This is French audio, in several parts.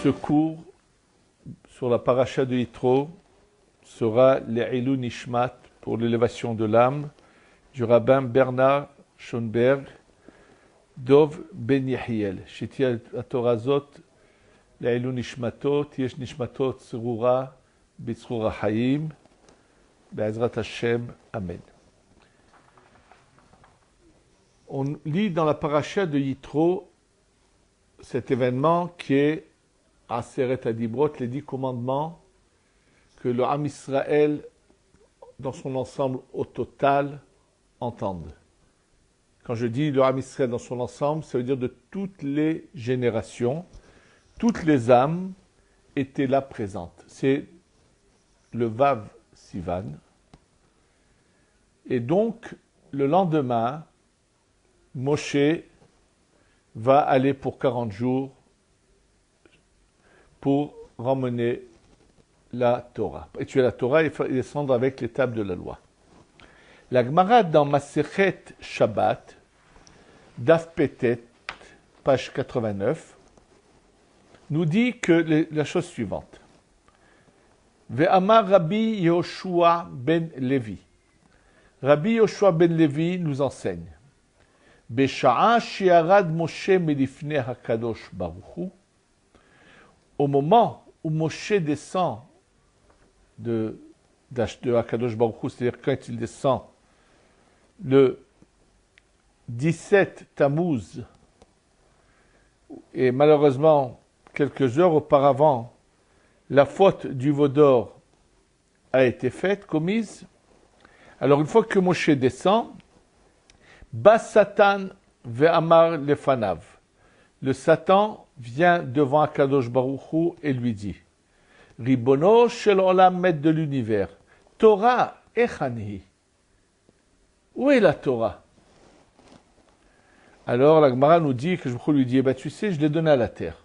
Ce cours sur la paracha de Yitro sera l'Eilou Nishmat pour l'élévation de l'âme du rabbin Bernard Schoenberg, Dov Ben Yehiel. Sheti Atorazot l'Eilou Nishmatot, Yesh Nishmatot Tzrura, B'Tzrura Hayim, Be'ezrat Hashem, Amen. On lit dans la paracha de Yitro cet événement qui est Aseret Adibrot, les 10 commandements que le Ham Israël, dans son ensemble au total, entendent. Quand je dis le Ham Israël dans son ensemble, ça veut dire de toutes les générations, toutes les âmes étaient là présentes. C'est le Vav Sivan. Et donc, le lendemain, Moshe va aller pour 40 jours pour ramener la Torah. Étudier la Torah et descendre avec les tables de la loi. La Gemara dans Masechet Shabbat, Daf Petet, page 89, nous dit que la chose suivante. Ve'amar Rabbi Yehoshua ben Levi. Rabbi Yehoshua ben Levi nous enseigne. Besha'a shi'arad Moshe melifnei hakadosh baruch hu. Au moment où Moshe descend de Hakadosh Baruch Hu, c'est-à-dire quand il descend le 17 Tammuz, et malheureusement, quelques heures auparavant, la faute du veau d'or a été faite, commise. Alors une fois que Moshe descend, Bas Satan ve'amar lefanav. Le Satan vient devant Akadosh Baruch Hu et lui dit Ribono shel olam, maître de l'univers, Torah echani. Où est la Torah? Alors la Gemara nous dit que je lui dit tu sais, je l'ai donnée à la terre.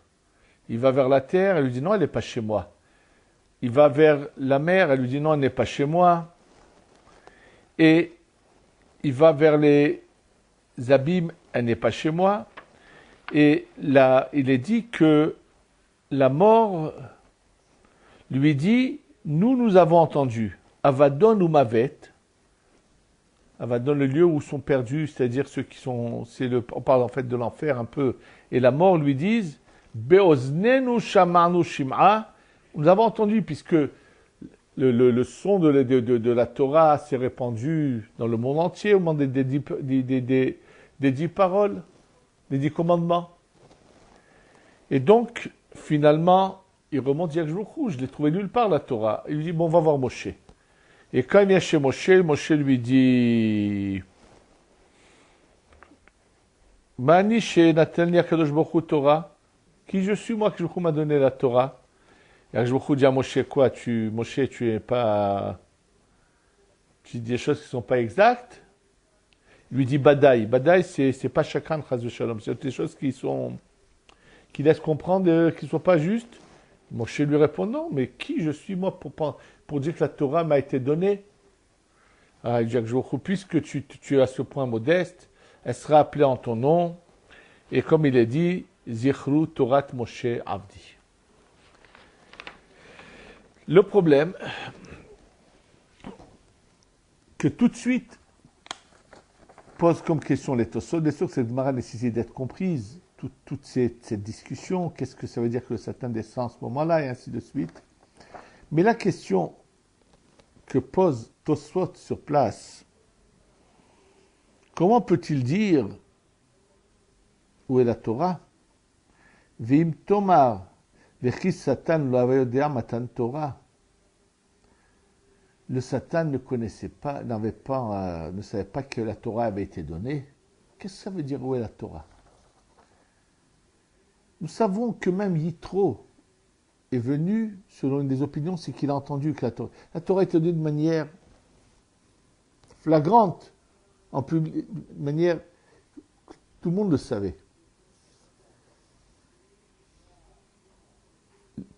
Il va vers la terre, elle lui dit non, elle n'est pas chez moi. Il va vers la mer, elle lui dit non, elle n'est pas chez moi. Et il va vers les abîmes, elle n'est pas chez moi. Et là, il est dit que la mort lui dit, nous avons entendu, Avadon ou Mavet, Avadon, le lieu où sont perdus, c'est-à-dire ceux qui sont, on parle en fait de l'enfer un peu, et la mort lui disent, Beoznenu shamanu shim'a, nous avons entendu, puisque le son de la Torah s'est répandu dans le monde entier au moment des 10 paroles, des 10 commandements. Et donc, finalement, il remonte à Yahshua, je l'ai trouvé nulle part la Torah. Il lui dit, bon, on va voir Moshe. Et quand il vient chez Moshe, Moshe lui dit, Mani she natelni HaKadosh Baruch Hu Torah, qui je suis, moi, que Yahshua m'a donné la Torah. Et Yahshua dit à Moshe, quoi, Moshe, tu es pas, tu dis des choses qui ne sont pas exactes. Il lui dit Badaï. Badaï, c'est pas chacun, Shalom. C'est des choses qui laissent comprendre qu'ils ne sont pas justes. Moshe lui répond non, mais qui je suis moi pour dire que la Torah m'a été donnée? Ah, il dit puisque tu es à ce point modeste, elle sera appelée en ton nom. Et comme il est dit, Zichru Torat Moshe Avdi. Le problème, que tout de suite, pose comme question les Tosot. Bien sûr que cette Gemara nécessite d'être comprise, toute cette discussion, qu'est-ce que ça veut dire que le Satan descend à ce moment-là, et ainsi de suite. Mais la question que pose Tosot sur place, comment peut-il dire où est la Torah? Ve'im tomar vechis Satan lo avayodea matan Torah. Le Satan ne connaissait pas, ne savait pas que la Torah avait été donnée. Qu'est-ce que ça veut dire où est la Torah? Nous savons que même Yitro est venu, selon une des opinions, c'est qu'il a entendu que la Torah était donnée de manière flagrante, de manière tout le monde le savait.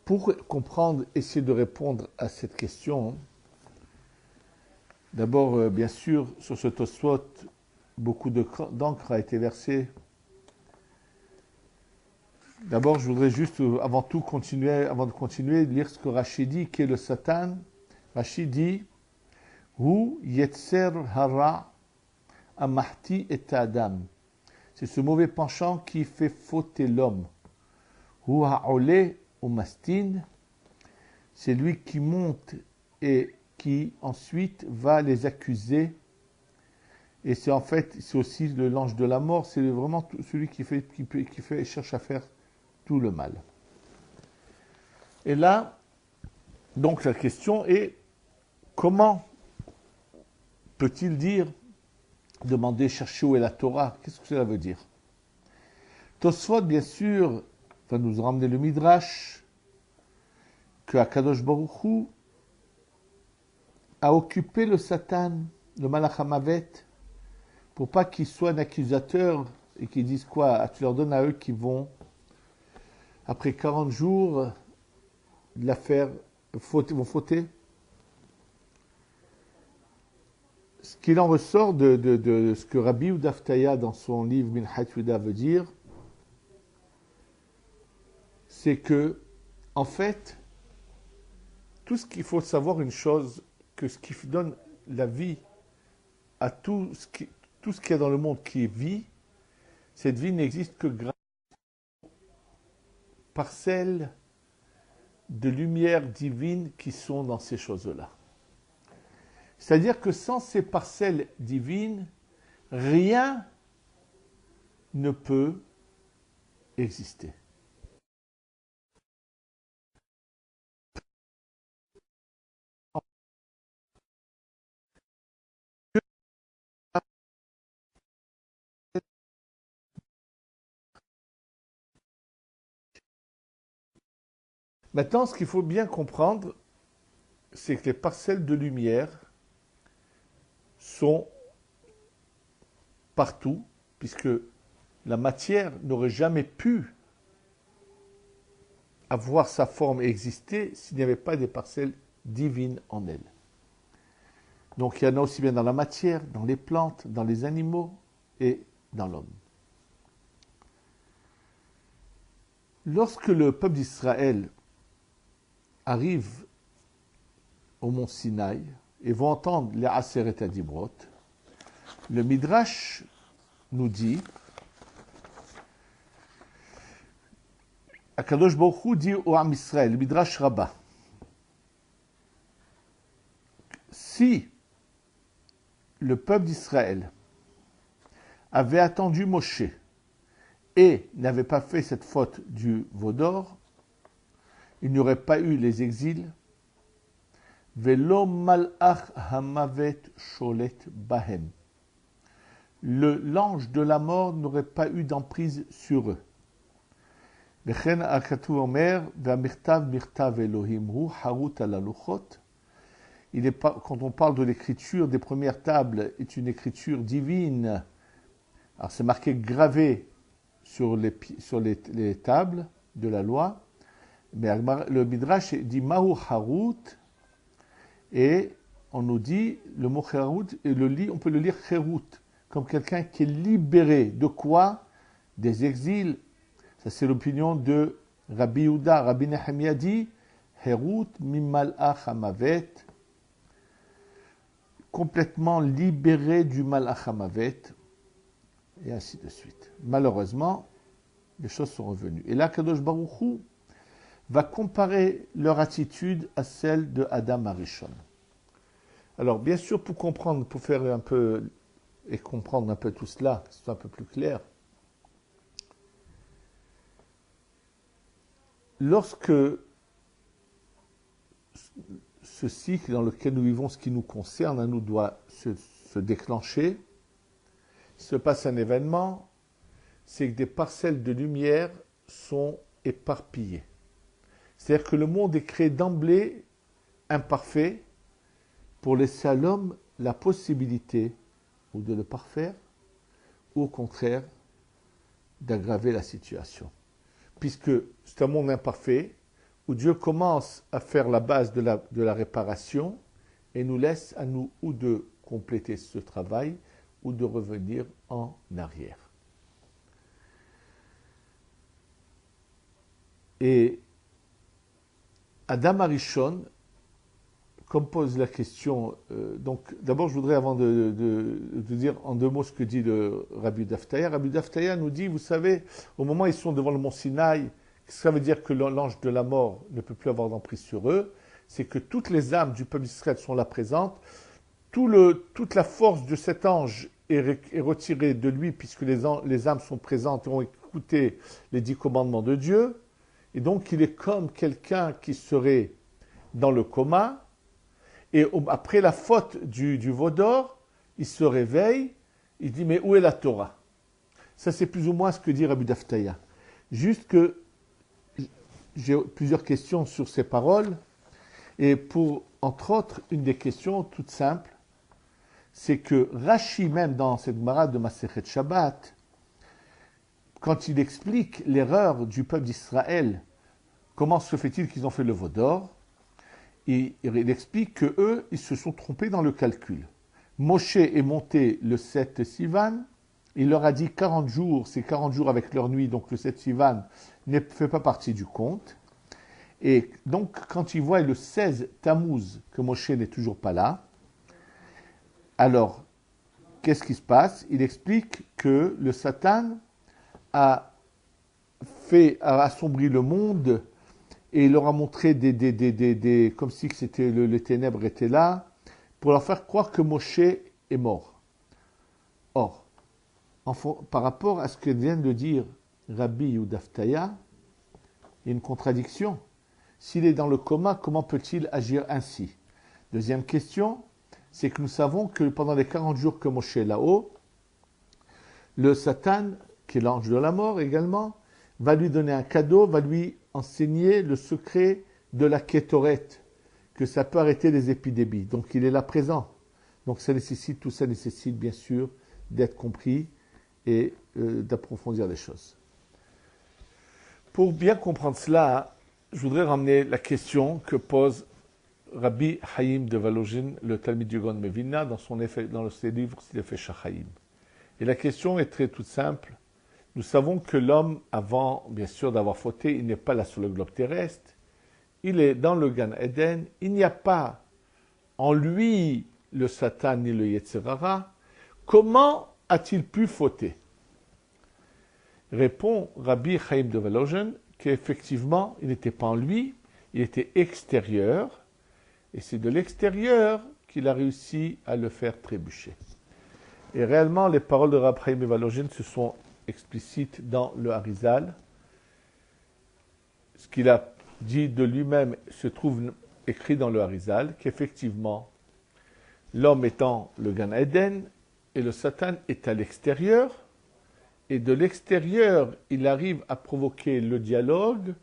pour comprendre, essayer de répondre à cette question, d'abord, bien sûr, sur ce Tosfot, beaucoup d'encre a été versée. D'abord, je voudrais juste, avant de continuer, lire ce que Rachid dit, qui est le Satan. Rachid dit, Hu yetzer hara amahti et adam. C'est ce mauvais penchant qui fait fauter l'homme. Hu ha'ole umastin. C'est lui qui monte et qui ensuite va les accuser. Et c'est en fait, c'est aussi l'ange de la mort, c'est vraiment celui qui cherche à faire tout le mal. Et là, donc la question est, comment peut-il dire, demander, chercher où est la Torah? Qu'est-ce que cela veut dire? Tosfot, bien sûr, va nous ramener le Midrash, que Akadosh Baruch Hu a occupé le Satan, le Malach HaMavet, pour pas qu'il soit un accusateur et qu'ils disent quoi? Tu leur donnes à eux qui vont, après 40 jours, l'affaire vont fauter. Ce qu'il en ressort de ce que Rabbi Yehuda Aftaya dans son livre Minhat Yehuda veut dire, c'est que, en fait, tout ce qu'il faut savoir une chose, que ce qui donne la vie à tout ce qu'il y a dans le monde qui est vie, cette vie n'existe que grâce aux parcelles de lumière divine qui sont dans ces choses-là. C'est-à-dire que sans ces parcelles divines, rien ne peut exister. Maintenant, ce qu'il faut bien comprendre, c'est que les parcelles de lumière sont partout, puisque la matière n'aurait jamais pu avoir sa forme et exister s'il n'y avait pas des parcelles divines en elle. Donc il y en a aussi bien dans la matière, dans les plantes, dans les animaux et dans l'homme. Lorsque le peuple d'Israël arrive au mont Sinaï et vont entendre les Aseret Adibrot, le Midrash nous dit, Akadosh Baruch Hu dit au Am Israël, le Midrash Rabbah, si le peuple d'Israël avait attendu Moshe et n'avait pas fait cette faute du veau d'or, il n'y aurait pas eu les exils. Velo malach hamavet sholet bahem. L'ange de la mort n'aurait pas eu d'emprise sur eux. Vechen akatu omer ve'amirtav mirtav Elohim hu harut ala luchot. Quand on parle de l'écriture des premières tables, est une écriture divine. Alors c'est marqué gravé sur les tables de la loi. Mais le Midrash dit Mahu Harut, et on nous dit le mot Harut, et on peut le lire Cherut, comme quelqu'un qui est libéré. De quoi? Des exils. Ça, c'est l'opinion de Rabbi Yehuda. Rabbi Nehemiah dit Herut mimalach hamavet, complètement libéré du malach hamavet, et ainsi de suite. Malheureusement, les choses sont revenues. Et là, Kadosh Baruch Hu va comparer leur attitude à celle de Adam Arishon. Alors, bien sûr, pour comprendre, pour faire un peu et comprendre un peu tout cela, que ce soit un peu plus clair, lorsque ce cycle dans lequel nous vivons, ce qui nous concerne, nous doit se déclencher, il se passe un événement, c'est que des parcelles de lumière sont éparpillées. C'est-à-dire que le monde est créé d'emblée imparfait pour laisser à l'homme la possibilité ou de le parfaire, ou au contraire d'aggraver la situation. Puisque c'est un monde imparfait où Dieu commence à faire la base de la réparation et nous laisse à nous ou de compléter ce travail ou de revenir en arrière. Et Adam Arishon, comme pose la question, donc d'abord je voudrais avant de dire en deux mots ce que dit le Rabbi Daftaya. Rabbi Daftaya nous dit, vous savez, au moment où ils sont devant le mont Sinaï, ça veut dire que l'ange de la mort ne peut plus avoir d'emprise sur eux, c'est que toutes les âmes du peuple d'Israël sont là présentes, toute la force de cet ange est retirée de lui puisque les âmes sont présentes et ont écouté les 10 commandements de Dieu, et donc il est comme quelqu'un qui serait dans le coma, et après la faute du veau d'or, il se réveille, il dit mais où est la Torah? Ça c'est plus ou moins ce que dit Rabbi Daftaya. Juste que j'ai plusieurs questions sur ces paroles, et pour, entre autres, une des questions toute simple, c'est que Rashi, même dans cette Gemara de Masechet Shabbat, quand il explique l'erreur du peuple d'Israël, comment se fait-il qu'ils ont fait le veau d'or, il explique qu'eux, ils se sont trompés dans le calcul. Moshe est monté le 7 Sivan, il leur a dit 40 jours, c'est 40 jours avec leur nuit, donc le 7 Sivan ne fait pas partie du compte. Et donc, quand il voit le 16 Tammuz que Moshe n'est toujours pas là, alors, qu'est-ce qui se passe? Il explique que le Satan a assombri le monde et il leur a montré comme si c'était les ténèbres étaient là, pour leur faire croire que Moshe est mort. Or, par rapport à ce que vient de dire Rabbi Daftaya, il y a une contradiction. S'il est dans le coma, comment peut-il agir ainsi? Deuxième question, c'est que nous savons que pendant les 40 jours que Moshe est là-haut, le Satan, qui est l'ange de la mort également, va lui donner un cadeau, va lui enseigner le secret de la Kétoret, que ça peut arrêter les épidémies. Donc il est là présent. Donc tout ça nécessite bien sûr d'être compris et d'approfondir les choses. Pour bien comprendre cela, je voudrais ramener la question que pose Rabbi Haïm de Volozhin, le Talmid du Gaon Mevilna, dans ses livres Sifrei Shachayim. Et la question est très toute simple. Nous savons que l'homme, avant, bien sûr, d'avoir fauté, il n'est pas là sur le globe terrestre. Il est dans le Gan Eden. Il n'y a pas en lui le Satan ni le Yetzer Hara. Comment a-t-il pu fauter? Répond Rabbi Haïm de Volozhin qu'effectivement, il n'était pas en lui, il était extérieur. Et c'est de l'extérieur qu'il a réussi à le faire trébucher. Et réellement, les paroles de Rabbi Haïm de Volozhin se sont explicites dans le Harizal. Ce qu'il a dit de lui-même se trouve écrit dans le Harizal, qu'effectivement, l'homme étant le Gan Eden et le Satan est à l'extérieur, et de l'extérieur, il arrive à provoquer le dialogue,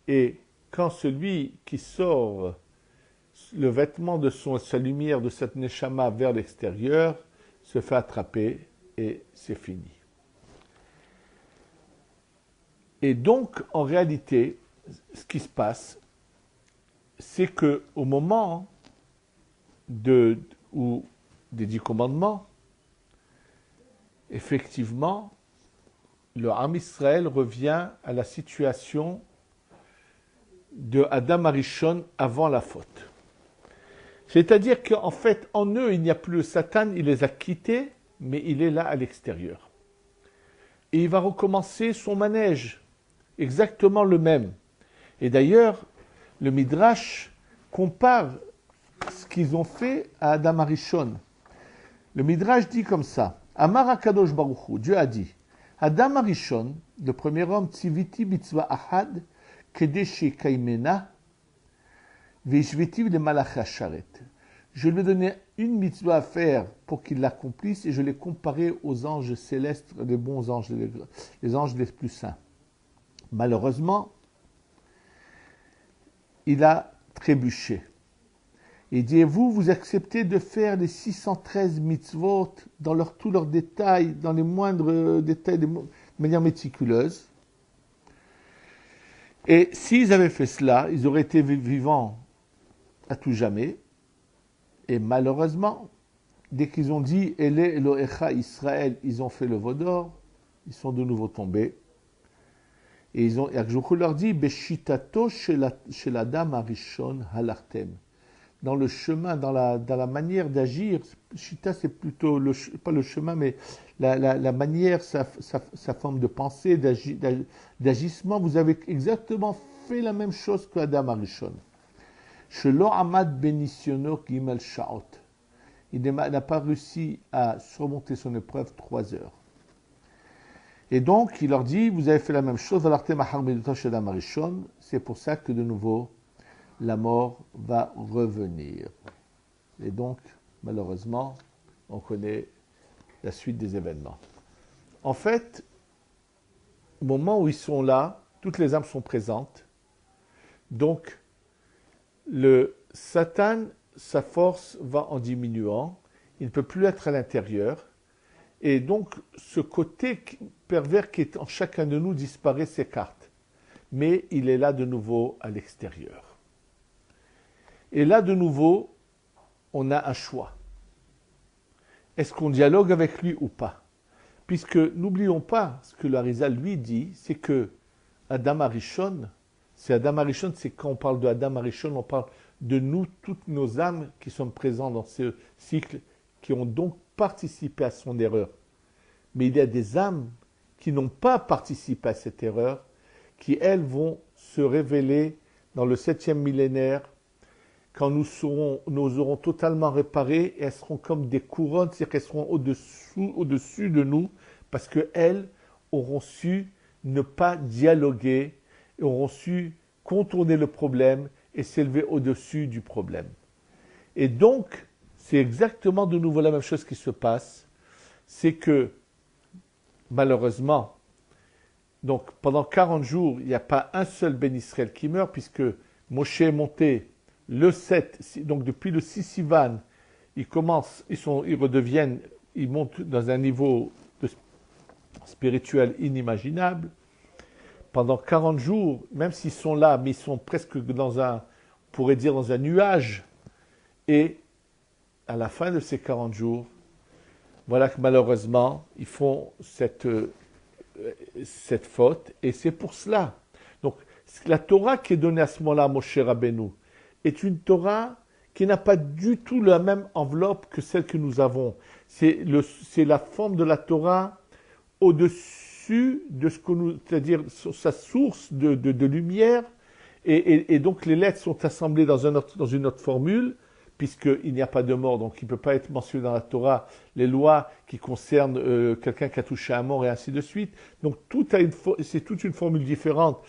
et quand celui qui sort le vêtement de sa lumière, de cette neshama vers l'extérieur, se fait attraper et c'est fini. Et donc, en réalité, ce qui se passe, c'est qu'au moment des 10 commandements, effectivement, le Ham Israël revient à la situation de Adam Arishon avant la faute. C'est-à-dire qu'en fait, en eux, il n'y a plus le Satan, il les a quittés, mais il est là à l'extérieur. Et il va recommencer son manège, exactement le même. Et d'ailleurs, le Midrash compare ce qu'ils ont fait à Adam Arishon. Le Midrash dit comme ça, Amar HaKadosh Baruch Hu, Dieu a dit, Adam Arishon, le premier homme, Tziviti Mitzvah Ahad, Kedeshi Kaimena, Veshvetiv le Malach Sharet. Je lui ai donné une mitzvah à faire pour qu'il l'accomplisse et je l'ai comparé aux anges célestes, les bons anges, les anges les plus saints. Malheureusement, il a trébuché. Il dit, vous acceptez de faire les 613 mitzvot dans tous leurs détails, dans les moindres détails, de manière méticuleuse. Et s'ils avaient fait cela, ils auraient été vivants à tout jamais. Et malheureusement, dès qu'ils ont dit Ele Elohecha Israël, ils ont fait le veau d'or, ils sont de nouveau tombés. Et Akjoukou leur dit Beshitato chez la dame Arishon Halartem. Dans le chemin, dans la manière d'agir, Shita c'est plutôt, pas le chemin, mais la manière, sa forme de pensée, d'agissement, vous avez exactement fait la même chose que Adam Arishon. Shelo Amad Benisyono Gimel Shaot. Il n'a pas réussi à surmonter son épreuve 3 heures. Et donc, il leur dit, vous avez fait la même chose, c'est pour ça que de nouveau, la mort va revenir. Et donc, malheureusement, on connaît la suite des événements. En fait, au moment où ils sont là, toutes les âmes sont présentes. Donc, le Satan, sa force va en diminuant. Il ne peut plus être à l'intérieur. Et donc, ce côté pervers qui est en chacun de nous disparaît, s'écarte. Mais il est là de nouveau à l'extérieur. Et là, de nouveau, on a un choix. Est-ce qu'on dialogue avec lui ou pas? Puisque, n'oublions pas, ce que l'Arizal lui dit, c'est que Adam Arishon, c'est quand on parle de Adam Arishon, on parle de nous, toutes nos âmes qui sont présentes dans ce cycle, qui ont donc participé à son erreur. Mais il y a des âmes qui n'ont pas participé à cette erreur, qui elles vont se révéler dans le 7e millénaire, quand nous aurons totalement réparé, et elles seront comme des couronnes, c'est-à-dire qu'elles seront au-dessus de nous, parce qu'elles auront su ne pas dialoguer, et auront su contourner le problème et s'élever au-dessus du problème. Et donc, c'est exactement de nouveau la même chose qui se passe, c'est que, malheureusement, donc pendant 40 jours, il n'y a pas un seul Ben Israël qui meurt, puisque Moshe est monté le 7, donc depuis le 6 Sivan, ils redeviennent, ils montent dans un niveau spirituel inimaginable. Pendant 40 jours, même s'ils sont là, mais ils sont presque on pourrait dire dans un nuage. Et à la fin de ces 40 jours, voilà que malheureusement, ils font cette faute. Et c'est pour cela. Donc, la Torah qui est donnée à ce moment-là à Moshe Rabbeinu est une Torah qui n'a pas du tout la même enveloppe que celle que nous avons. C'est la forme de la Torah au-dessus de ce que c'est-à-dire sa source de lumière, et donc les lettres sont assemblées dans une autre formule, puisqu'il n'y a pas de mort, donc il ne peut pas être mentionné dans la Torah les lois qui concernent quelqu'un qui a touché à mort et ainsi de suite. Donc c'est toute une formule différente,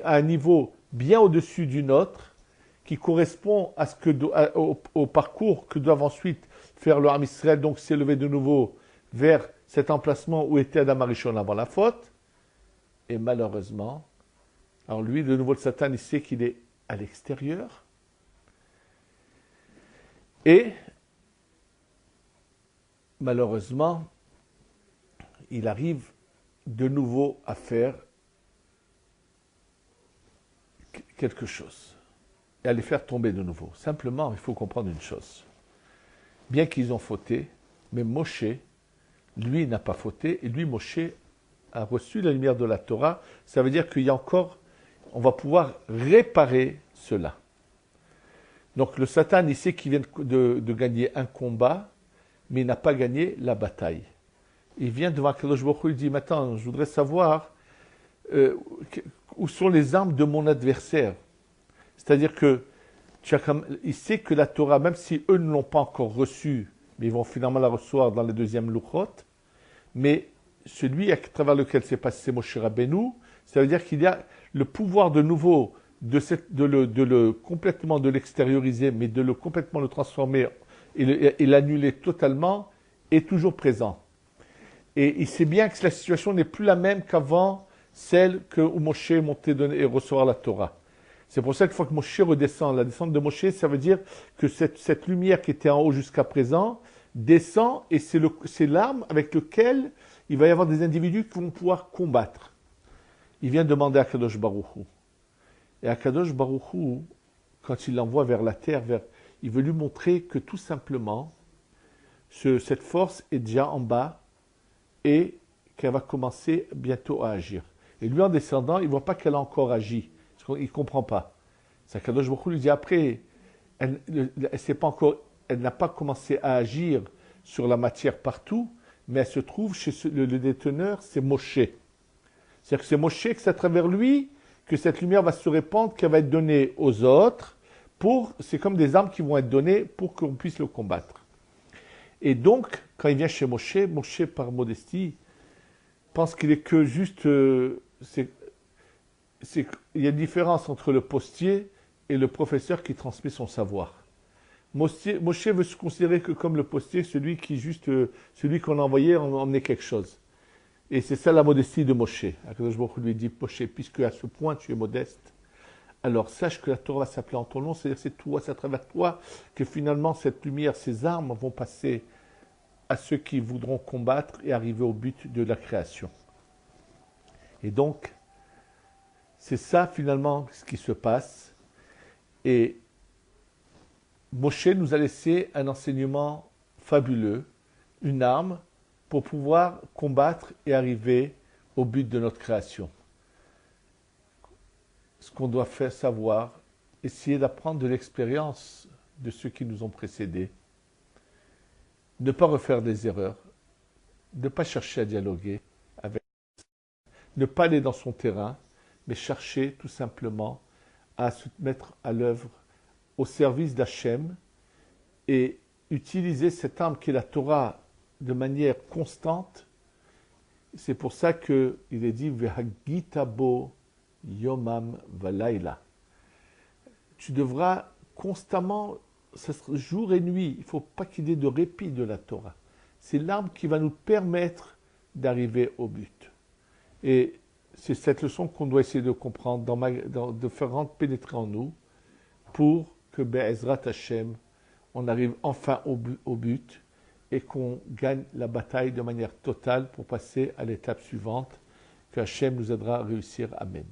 à un niveau bien au-dessus du nôtre, qui correspond à au parcours que doivent ensuite faire le Ham Israël, donc s'élever de nouveau vers cet emplacement où était Adam Arishon avant la faute. Et malheureusement, alors lui, de nouveau, le Satan, il sait qu'il est à l'extérieur. Et malheureusement, il arrive de nouveau à faire quelque chose et à les faire tomber de nouveau. Simplement, il faut comprendre une chose. Bien qu'ils ont fauté, mais Moshe, lui, n'a pas fauté, et lui, Moshe, a reçu la lumière de la Torah. Ça veut dire qu'il y a encore, on va pouvoir réparer cela. Donc le Satan, il sait qu'il vient de gagner un combat, mais il n'a pas gagné la bataille. Il vient devant Kadosh Baruch Hu, il dit, maintenant, je voudrais savoir où sont les armes de mon adversaire. C'est-à-dire que il sait que la Torah, même si eux ne l'ont pas encore reçue, mais ils vont finalement la recevoir dans les deuxièmes Luchot, mais celui à travers lequel s'est passé Moshe Rabbeinu, ça veut dire qu'il y a le pouvoir de nouveau complètement de l'extérioriser, mais de complètement le transformer et l'annuler totalement, est toujours présent. Et il sait bien que la situation n'est plus la même qu'avant celle où Moshe est monté et recevoir la Torah. C'est pour ça qu'une fois que Moshe redescend, la descente de Moshe, ça veut dire que cette lumière qui était en haut jusqu'à présent descend, et c'est l'arme avec laquelle il va y avoir des individus qui vont pouvoir combattre. Il vient demander à Kadosh Baruch Hu. Et Akadosh Baruch Hu, quand il l'envoie vers la terre, il veut lui montrer que tout simplement, cette force est déjà en bas et qu'elle va commencer bientôt à agir. Et lui, en descendant, il ne voit pas qu'elle a encore agi. Il ne comprend pas. Akadosh Baruch Hu lui dit après, elle n'a pas commencé à agir sur la matière partout, mais elle se trouve chez le déteneur, c'est Moshe. C'est-à-dire que c'est Moshe, que c'est à travers lui que cette lumière va se répandre, qu'elle va être donnée aux autres, c'est comme des armes qui vont être données pour qu'on puisse le combattre. Et donc, quand il vient chez Moshe, Moshe, par modestie, pense qu'il est que juste... il y a une différence entre le postier et le professeur qui transmet son savoir. Moshe veut se considérer que comme le postier, celui qu'on a envoyé emmener quelque chose. Et c'est ça la modestie de Moshe. Akadosh Baruch Hu lui dit, Moshe, puisque à ce point tu es modeste, alors sache que la Torah va s'appeler en ton nom, c'est-à-dire c'est à travers toi que finalement cette lumière, ces armes vont passer à ceux qui voudront combattre et arriver au but de la création. Et donc, c'est ça finalement ce qui se passe. Et Moshe nous a laissé un enseignement fabuleux, une arme pour pouvoir combattre et arriver au but de notre création. Ce qu'on doit faire savoir, essayer d'apprendre de l'expérience de ceux qui nous ont précédés, ne pas refaire des erreurs, ne pas chercher à dialoguer avec, ne pas aller dans son terrain, mais chercher tout simplement à se mettre à l'œuvre au service d'Hachem et utiliser cette arme qui est la Torah de manière constante. C'est pour ça qu'il est dit Vehagitabo Yomam Valaila. Tu devras constamment, jour et nuit, il ne faut pas qu'il y ait de répit de la Torah. C'est l'arme qui va nous permettre d'arriver au but. Et c'est cette leçon qu'on doit essayer de comprendre, de faire pénétrer en nous, pour que Be'ezrat Hashem, on arrive enfin au but et qu'on gagne la bataille de manière totale pour passer à l'étape suivante, que Hashem nous aidera à réussir. Amen.